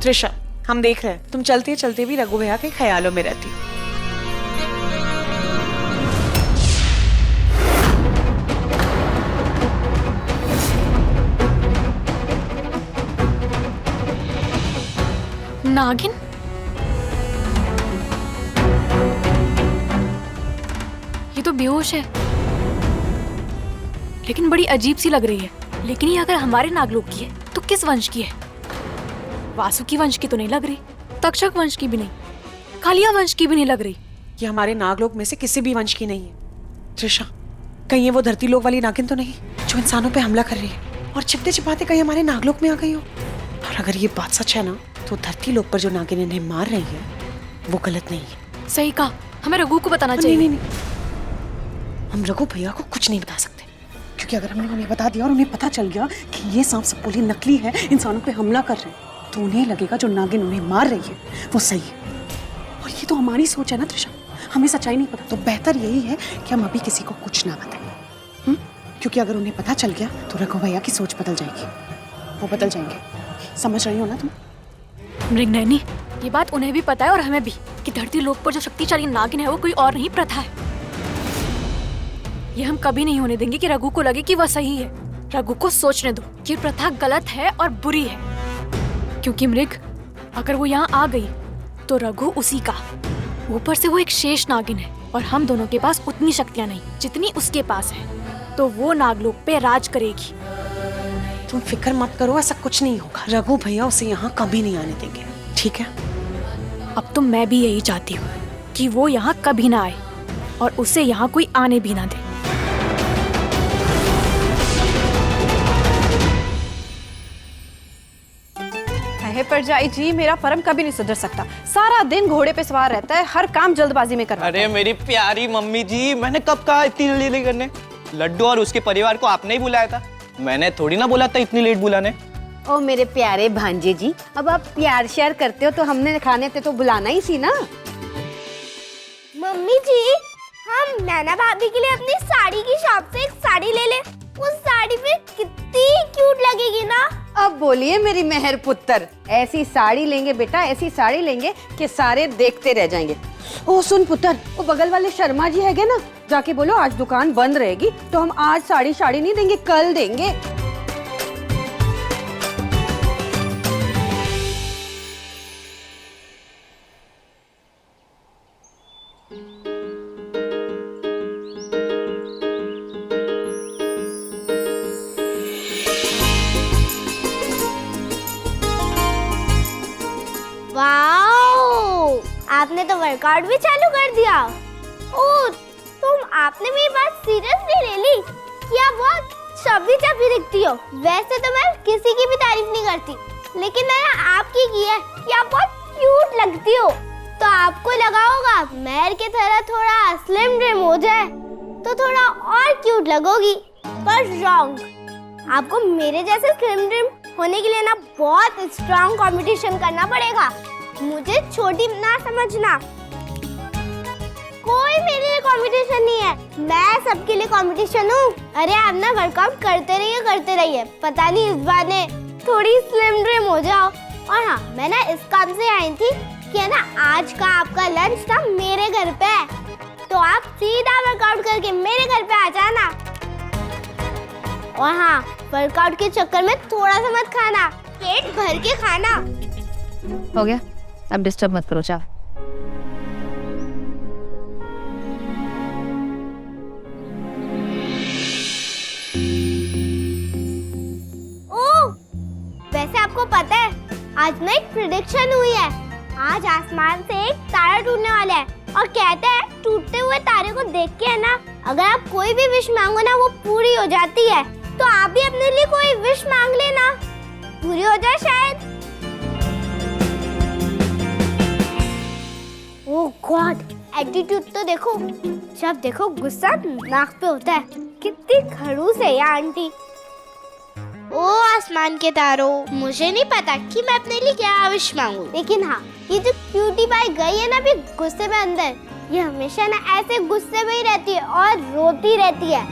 त्रिशा, हम देख रहे हैं तुम चलते चलते भी रघु भैया के ख्यालों में रहती हो। नागिन? ये तो बेहोश है, लेकिन बड़ी अजीब सी लग रही है। लेकिन ये अगर हमारे नागलोक की है तो किस वंश की है? वासुकी वंश की तो नहीं लग रही, तक्षक वंश की भी नहीं, कालिया वंश की भी नहीं लग रही। ये हमारे नागलोक में से किसी भी वंश की नहीं है। त्रिशा, कहीं ये वो धरती लोक वाली नागिन तो नहीं जो इंसानों पे हमला कर रही है और छिपते छिपाते कहीं हमारे नागलोक में आ गई हो? और अगर ये बात सच है ना, तो धरती लोक पर जो नागिन इन्हें मार रही है वो गलत नहीं है। सही कहा, हमें रघु को बताना चाहिए। नहीं, हम रघु भैया को कुछ नहीं बता सकते, क्योंकि अगर हमने उन्हें बता दिया और उन्हें पता चल गया कि ये सांप सपोली नकली है, इंसानों पे हमला कर रहे हैं, तो उन्हें लगेगा जो नागिन उन्हें मार रही है वो सही है। और ये तो हमारी सोच है ना त्रिशा, हमें सच्चाई नहीं पता, तो बेहतर यही है कि हम अभी किसी को कुछ ना बताएं, क्योंकि अगर उन्हें पता चल गया तो रघु भैया की सोच बदल जाएगी, वो बदल जाएंगे। समझ रही हो ना तुम? मृगनयनी, ये बात उन्हें भी पता है और हमें भी कि धरती लोक पर जो शक्तिशाली नागिन है वो कोई और नहीं, प्रथा है। ये हम कभी नहीं होने देंगे कि रघु को लगे कि वह सही है। रघु को सोचने दो कि प्रथा गलत है और बुरी है, क्योंकि मृग, अगर वो यहाँ आ गई तो रघु उसी का, ऊपर से वो एक शेष नागिन है और हम दोनों के पास उतनी शक्तियां नहीं जितनी उसके पास है, तो वो नागलोक पे राज करेगी। तुम फिक्र मत करो, ऐसा कुछ नहीं होगा। रघु भैया उसे यहाँ कभी नहीं आने देंगे, ठीक है? अब तो मैं भी यही चाहती हूँ कि वो यहाँ कभी ना आए और उसे यहाँ कोई आने भी ना दे। परजाई जी, मेरा फर्म कभी नहीं सुधर सकता। सारा दिन घोड़े पे सवार रहता है, हर काम जल्दबाजी में करता है। अरे मेरी प्यारी मम्मी जी, मैंने कब कहा इतनी जल्दी करने? लड्डू और उसके परिवार को आपने ही बुलाया था, मैंने थोड़ी ना बोला था इतनी लेट बुलाने। ओ मेरे प्यारे भांजे जी, अब आप प्यार श्यार करते हो तो हमने खाने थे तो बुलाना ही सी ना। मम्मी जी, हम नैना भाभी के लिए अपनी साड़ी की शॉप से एक साड़ी ले ले। उस साड़ी पे कितनी क्यूट लगेगी ना। अब बोलिए मेरी मेहर पुत्र, ऐसी साड़ी लेंगे बेटा, ऐसी साड़ी लेंगे कि सारे देखते रह जाएंगे। ओ सुन पुत्र, वो बगल वाले शर्मा जी है ना, जाके बोलो आज दुकान बंद रहेगी तो हम आज साड़ी नहीं देंगे, कल देंगे। वाओ, आपने तो वर्कआउट भी चालू कर दिया। ओह, आपने मेरी बात सीरियसली ले ली कि आप बहुत चबी चबी दिखती हो। वैसे तो मैं किसी की भी तारीफ नहीं करती, लेकिन मैंने आपकी की है कि आप बहुत क्यूट लगती हो। तो आपको लगा होगा महर के तरह थोड़ा स्लिम ट्रिम हो जाए तो थोड़ा और क्यूट लगोगी, पर रॉन्ग। आपको मेरे जैसे स्लिम ट्रिम होने के लिए ना बहुत स्ट्रांग कंपटीशन करना पड़ेगा। मुझे छोटी ना समझना, कोई मेरे लिए कंपटीशन नहीं है, मैं सबके लिए कंपटीशन हूँ। अरे आप ना वर्कआउट करते रहिए, पता नहीं इस बार ने थोड़ी स्लिम ट्रिम हो जाओ। और हाँ, मैं ना इस काम से आई थी कि है ना आज का आपका लंच ना मेरे घर पे है, तो आप सीधा वर्कआउट करके मेरे घर पे आ जाना। और हाँ, वर्कआउट के चक्कर में थोड़ा सा मत खाना, पेट भर के खाना। हो गया, अब डिस्टर्ब मत करो, जाओ। ओह, वैसे आपको पता है आज ना एक प्रेडिक्शन हुई है। आज आसमान से एक तारा टूटने वाला है और कहते हैं टूटते हुए तारे को देख के है ना, अगर आप कोई भी विश मांगो ना वो पूरी हो जाती है। तो आप भी अपने लिए कोई विश मांग लेना, पूरी हो जाए शायद। ओह गॉड, एटीट्यूड तो देखो, जब देखो गुस्सा नाक पे होता है। कितनी खड़ूस है ये आंटी। ओ आसमान के तारों, मुझे नहीं पता कि मैं अपने लिए क्या विश मांगू, लेकिन हाँ, ये जो क्यूटी पाई गई है ना भी गुस्से में अंदर, ये हमेशा ना ऐसे गुस्से में ही रहती है और रोती रहती है।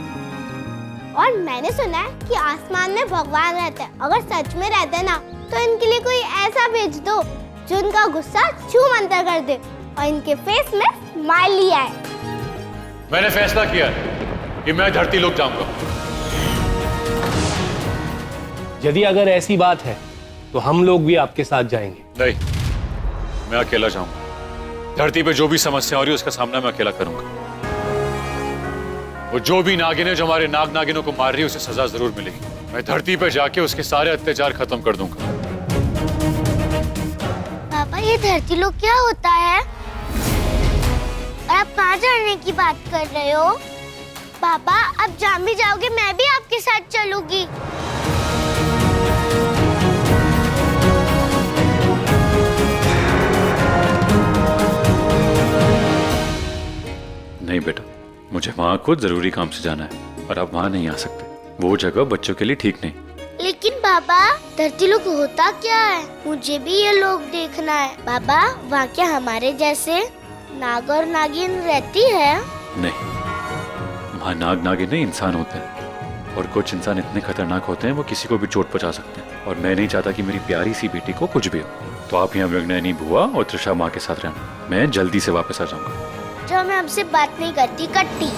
और मैंने सुना है कि आसमान में भगवान रहते हैं। अगर सच में रहते हैं ना तो इनके लिए कोई ऐसा भेज दो जो इनका गुस्सा छू मंतर कर दे और इनके फेस में स्माइली आए। मैंने फैसला किया है कि मैं धरती लोक जाऊंगा। यदि अगर ऐसी बात है तो हम लोग भी आपके साथ जाएंगे। नहीं, मैं अकेला जाऊंगा। धरती पे जो भी समस्या हो रही है उसका सामना मैं अकेला करूंगा। वो जो भी नागिन है जो हमारे नाग नागिनों को मार रही है उसे सजा जरूर मिलेगी। मैं धरती पे जाके उसके सारे अत्याचार खत्म कर दूंगा। पापा ये धरती लोक क्या होता है और आप कहाँ जाने की बात कर रहे हो? पापा आप जहाँ भी जाओगे मैं भी आपके साथ चलूंगी। नहीं बेटा, मुझे वहां खुद जरूरी काम से जाना है और आप वहां नहीं आ सकते। वो जगह बच्चों के लिए ठीक नहीं। लेकिन पापा धरती लोक होता क्या है? मुझे भी ये लोग देखना है। पापा वहाँ क्या हमारे जैसे नाग और नागिन रहती है? नहीं, वहां नाग नागिन नहीं इंसान होते हैं और कुछ इंसान इतने खतरनाक होते हैं वो किसी को भी चोट पहुंचा सकते हैं और मैं नहीं चाहता कि मेरी प्यारी सी बेटी को कुछ भी हो। तो आप यहाँ मृगनयनी बुआ और त्रिशा माँ के साथ रहना। मैं जल्दी से वापस आ जाऊंगा। जो मैं हमसे बात नहीं करती कट्टी।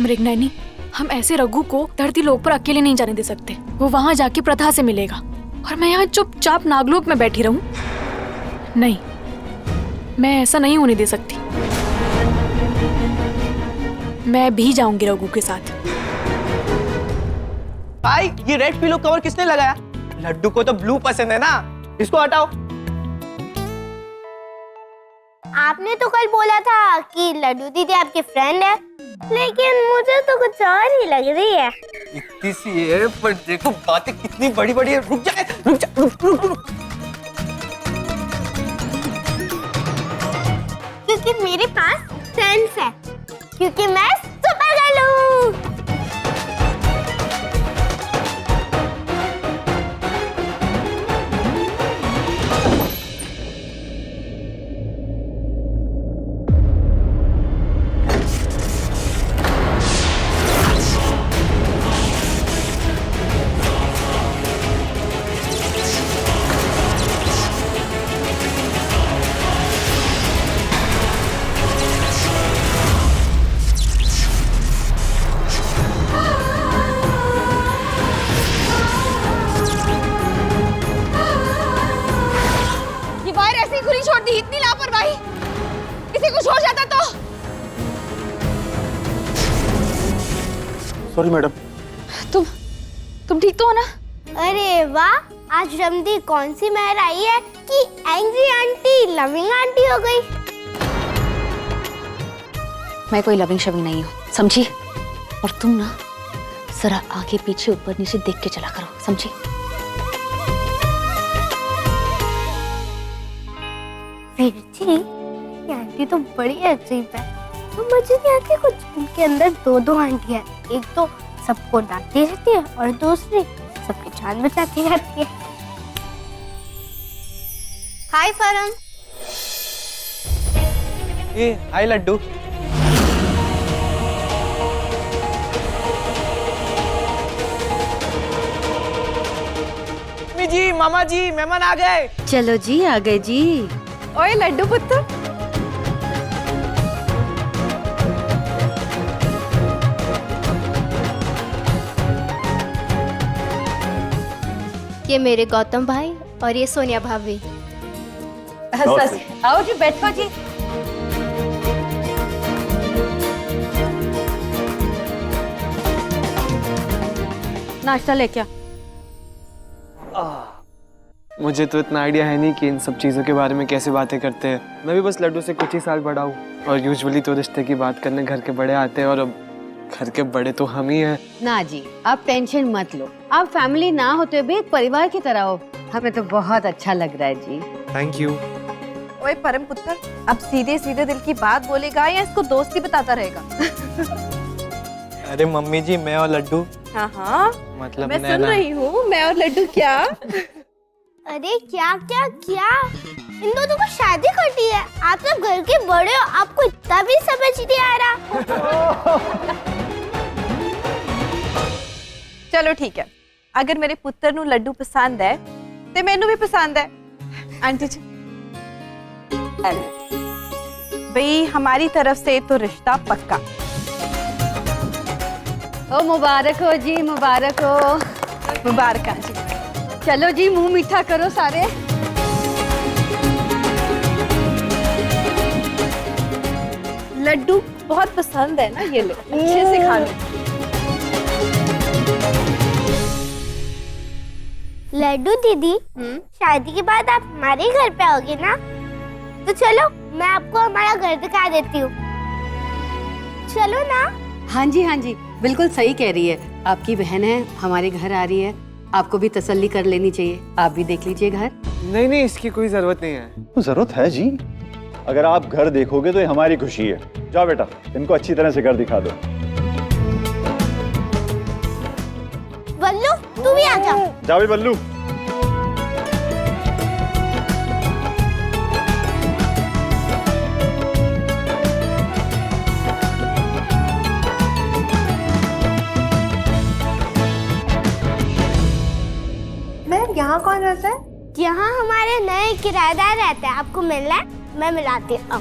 मृगनयनी, हम ऐसे रघु को धरती लोक पर अकेले नहीं जाने दे सकते। वो वहां जाके प्रथा से मिलेगा और मैं यहाँ चुपचाप नागलोक में बैठी रहूं? नहीं, मैं ऐसा नहीं होने दे सकती। मैं भी जाऊंगी रघु के साथ। भाई ये रेड पिलो कवर किसने लगाया? लड्डू को तो ब्लू पसंद है ना, इसको हटाओ। आपने तो कल बोला था कि लड्डू दीदी आपकी फ्रेंड है, लेकिन मुझे तो कुछ और ही लग रही है। इतनी सी है पर देखो बातें कितनी बड़ी बड़ी है। रुक जा, रुक जा, रुक, रुक, रुक। क्योंकि मेरे पास सेंस है, क्योंकि मैं सुपर गर्ल हूँ। छोड़ दी, इतनी लापरवाही। किसी कुछ हो जाता तो। Sorry madam. तुम ठीक तो हो ना? अरे वाह, आज रमदी कौन सी मेहर आई है कि एंग्री आंटी लविंग आंटी हो गई। मैं कोई लविंग शविंग नहीं हूँ, समझी? और तुम ना जरा आगे पीछे ऊपर नीचे देख के चला करो, समझी? जी, ये आंटी तो बड़ी अजीब है। समझ नहीं आती कुछ। इनके अंदर दो आंटी है। एक तो सबको डांटती रहती है और दूसरी सबकी जान बचाती रहती है। हाय फरम। ए हाय लड्डू। मम्मी जी, मामा जी, मेहमान आ गए। चलो जी, आ गए जी। ओए लड्डू पुत्र, ये मेरे गौतम भाई और ये सोनिया भाभी। आओ जी, बैठो जी। नाश्ता लेके मुझे तो इतना आइडिया है नहीं कि इन सब चीज़ों के बारे में कैसे बातें करते हैं। मैं भी बस लड्डू से कुछ ही साल बड़ा हूँ और यूजुअली तो रिश्ते की बात करने घर के बड़े आते हैं और अब घर के बड़े तो हम ही हैं। ना जी, आप टेंशन मत लो। आप फैमिली ना होते भी एक परिवार की तरह हो। हमें तो बहुत अच्छा लग रहा है जी। Thank you. ओए परम पुत्र, अब सीधे सीधे दिल की बात बोलेगा या इसको दोस्ती बताता रहेगा? अरे मम्मी जी, मैं और लड्डू। हाँ हाँ, मतलब मैं सुन रही हूँ। मैं और लड्डू क्या? अरे क्या क्या क्या, इन दोनों को शादी करनी है। आप सब घर के बड़े हो, आपको इतना भी समझ नहीं आ रहा। चलो ठीक है, अगर मेरे पुत्र ਨੂੰ ਲੱਡੂ ਪਸੰਦ ਹੈ ਤੇ ਮੈਨੂੰ ਵੀ ਪਸੰਦ ਹੈ आंटी जी भाई हमारी तरफ से तो रिश्ता पक्का। ओ मुबारक हो जी, मुबारक हो। मुबारक जी। चलो जी मुंह मीठा करो सारे। लड्डू बहुत पसंद है ना, ये लो अच्छे से खा लो। लड्डू दीदी, शादी के बाद आप हमारे घर पे आओगे ना? तो चलो मैं आपको हमारा घर दिखा देती हूँ। चलो ना। हाँ जी बिल्कुल सही कह रही है। आपकी बहन है, हमारे घर आ रही है, आपको भी तसल्ली कर लेनी चाहिए। आप भी देख लीजिए घर। नहीं इसकी कोई जरूरत नहीं है। जरूरत है जी, अगर आप घर देखोगे तो ये हमारी खुशी है। जाओ बेटा, इनको अच्छी तरह से घर दिखा दो। बल्लू तू भी आ जा। जाओ बल्लू। यहाँ कौन रहता है? यहाँ हमारे नए किराएदार रहते हैं। आपको मिलना है? मैं मिलाती हूँ।